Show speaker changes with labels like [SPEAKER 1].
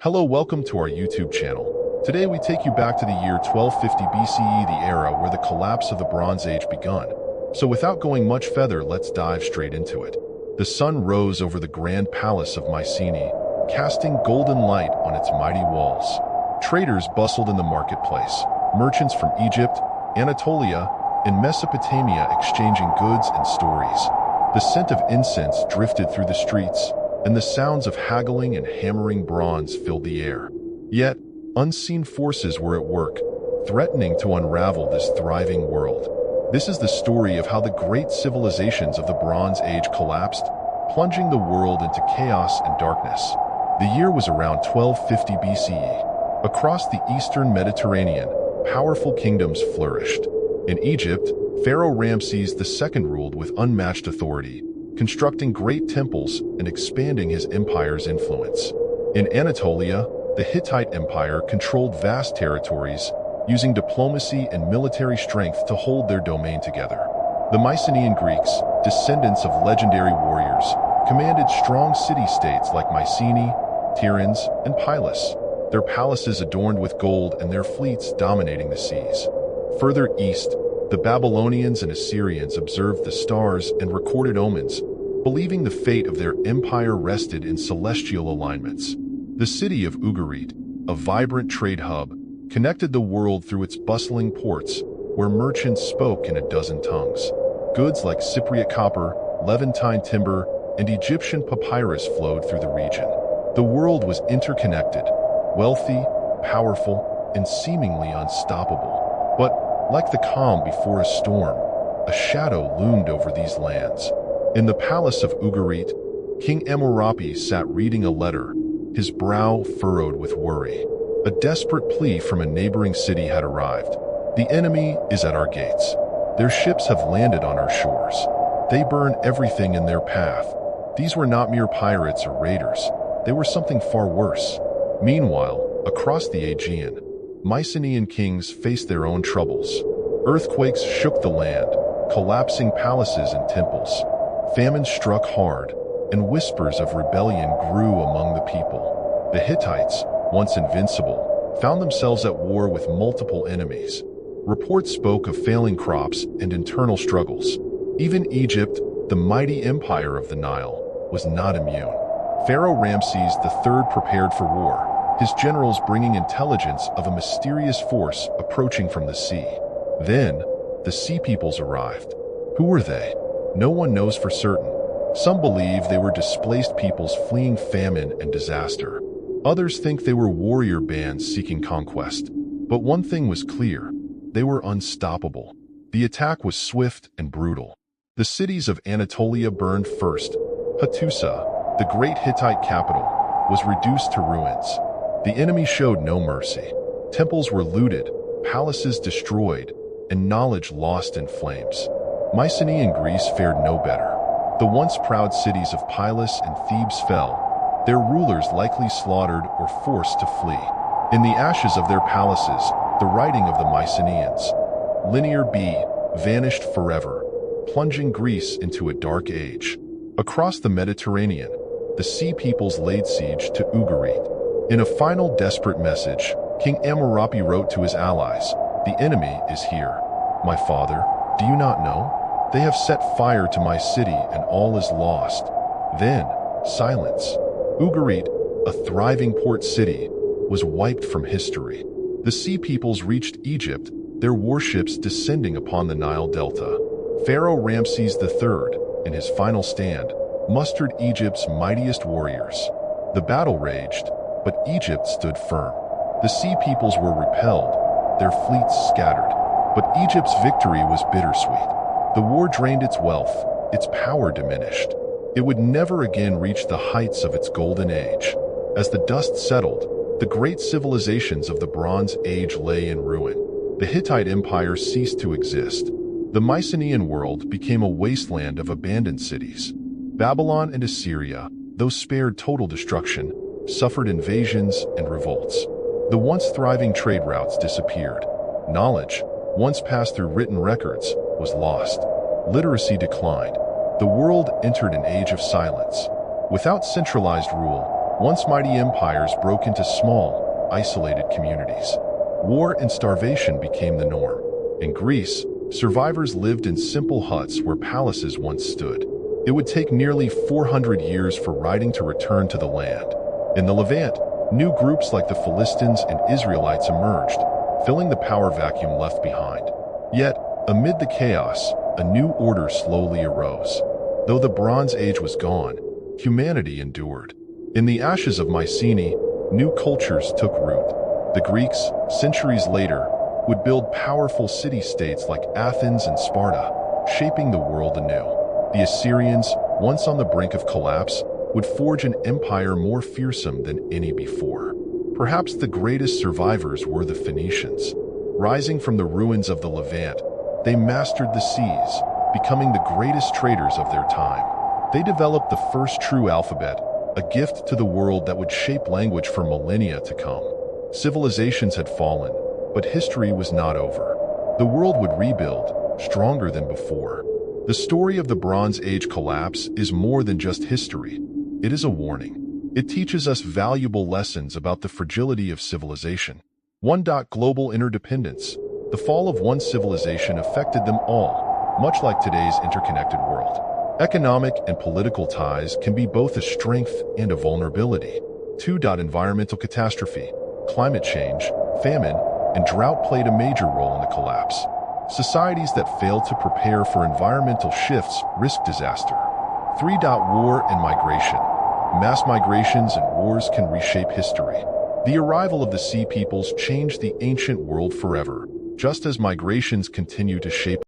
[SPEAKER 1] Hello, welcome to our YouTube channel. Today we take you back to the year 1250 BCE, the era where the collapse of the Bronze Age begun. So without going much further, let's dive straight into it. The sun rose over the grand palace of Mycenae, casting golden light on its mighty walls. Traders bustled in the marketplace, merchants from Egypt, Anatolia, and Mesopotamia exchanging goods and stories. The scent of incense drifted through the streets, and the sounds of haggling and hammering bronze filled the air. Yet, unseen forces were at work, threatening to unravel this thriving world. This is the story of how the great civilizations of the Bronze Age collapsed, plunging the world into chaos and darkness. The year was around 1250 BCE. Across the eastern Mediterranean, powerful kingdoms flourished. In Egypt, Pharaoh Ramses II ruled with unmatched authority, constructing great temples and expanding his empire's influence. In Anatolia, the Hittite Empire controlled vast territories, using diplomacy and military strength to hold their domain together. The Mycenaean Greeks, descendants of legendary warriors, commanded strong city-states like Mycenae, Tiryns, and Pylos, their palaces adorned with gold and their fleets dominating the seas. Further east, the Babylonians and Assyrians observed the stars and recorded omens, believing the fate of their empire rested in celestial alignments. The city of Ugarit, a vibrant trade hub, connected the world through its bustling ports, where merchants spoke in a dozen tongues. Goods like Cypriot copper, Levantine timber, and Egyptian papyrus flowed through the region. The world was interconnected, wealthy, powerful, and seemingly unstoppable. But, like the calm before a storm, a shadow loomed over these lands. In the palace of Ugarit, King Hammurabi sat reading a letter, his brow furrowed with worry. A desperate plea from a neighboring city had arrived. The enemy is at our gates. Their ships have landed on our shores. They burn everything in their path. These were not mere pirates or raiders. They were something far worse. Meanwhile, across the Aegean, Mycenaean kings faced their own troubles. Earthquakes shook the land, collapsing palaces and temples. Famine struck hard, and whispers of rebellion grew among the people. The Hittites, once invincible, found themselves at war with multiple enemies. Reports spoke of failing crops and internal struggles. Even Egypt, the mighty empire of the Nile, was not immune. Pharaoh Ramses III prepared for war, his generals bringing intelligence of a mysterious force approaching from the sea. Then, the Sea Peoples arrived. Who were they? No one knows for certain. Some believe they were displaced peoples fleeing famine and disaster. Others think they were warrior bands seeking conquest. But one thing was clear: they were unstoppable. The attack was swift and brutal. The cities of Anatolia burned first. Hattusa, the great Hittite capital, was reduced to ruins. The enemy showed no mercy. Temples were looted, palaces destroyed, and knowledge lost in flames. Mycenaean Greece fared no better. The once proud cities of Pylos and Thebes fell, their rulers likely slaughtered or forced to flee. In the ashes of their palaces, the writing of the Mycenaeans, Linear B, vanished forever, plunging Greece into a dark age. Across the Mediterranean, the Sea Peoples laid siege to Ugarit. In a final desperate message, King Hammurabi wrote to his allies, "The enemy is here. My father, do you not know? They have set fire to my city and all is lost." Then, silence. Ugarit, a thriving port city, was wiped from history. The Sea Peoples reached Egypt, their warships descending upon the Nile Delta. Pharaoh Ramses III, in his final stand, mustered Egypt's mightiest warriors. The battle raged, but Egypt stood firm. The Sea Peoples were repelled, their fleets scattered. But Egypt's victory was bittersweet. The war drained its wealth, its power diminished. It would never again reach the heights of its golden age. As the dust settled, the great civilizations of the Bronze Age lay in ruin. The Hittite Empire ceased to exist. The Mycenaean world became a wasteland of abandoned cities. Babylon and Assyria, though spared total destruction, suffered invasions and revolts. The once thriving trade routes disappeared. Knowledge, once passed through written records, was lost. Literacy declined. The world entered an age of silence. Without centralized rule, Once mighty empires broke into small, isolated communities. War and starvation became the norm. In Greece, survivors lived in simple huts where palaces once stood. It would take nearly 400 years for writing to return to the land. In the Levant, new groups like the Philistines and Israelites emerged, filling the power vacuum left behind. Yet, amid the chaos, a new order slowly arose. Though the Bronze Age was gone, humanity endured. In the ashes of Mycenae, new cultures took root. The Greeks, centuries later, would build powerful city-states like Athens and Sparta, shaping the world anew. The Assyrians, once on the brink of collapse, would forge an empire more fearsome than any before. Perhaps the greatest survivors were the Phoenicians. Rising from the ruins of the Levant, they mastered the seas, becoming the greatest traders of their time. They developed the first true alphabet, a gift to the world that would shape language for millennia to come. Civilizations had fallen, but history was not over. The world would rebuild, stronger than before. The story of the Bronze Age collapse is more than just history. It is a warning. It teaches us valuable lessons about the fragility of civilization. 1. Global interdependence. The fall of one civilization affected them all, much like today's interconnected world. Economic and political ties can be both a strength and a vulnerability. 2. Environmental catastrophe. Climate change, famine, and drought played a major role in the collapse. Societies that fail to prepare for environmental shifts risk disaster. 3. War and migration. Mass migrations and wars can reshape history. The arrival of the Sea Peoples changed the ancient world forever, just as migrations continue to shape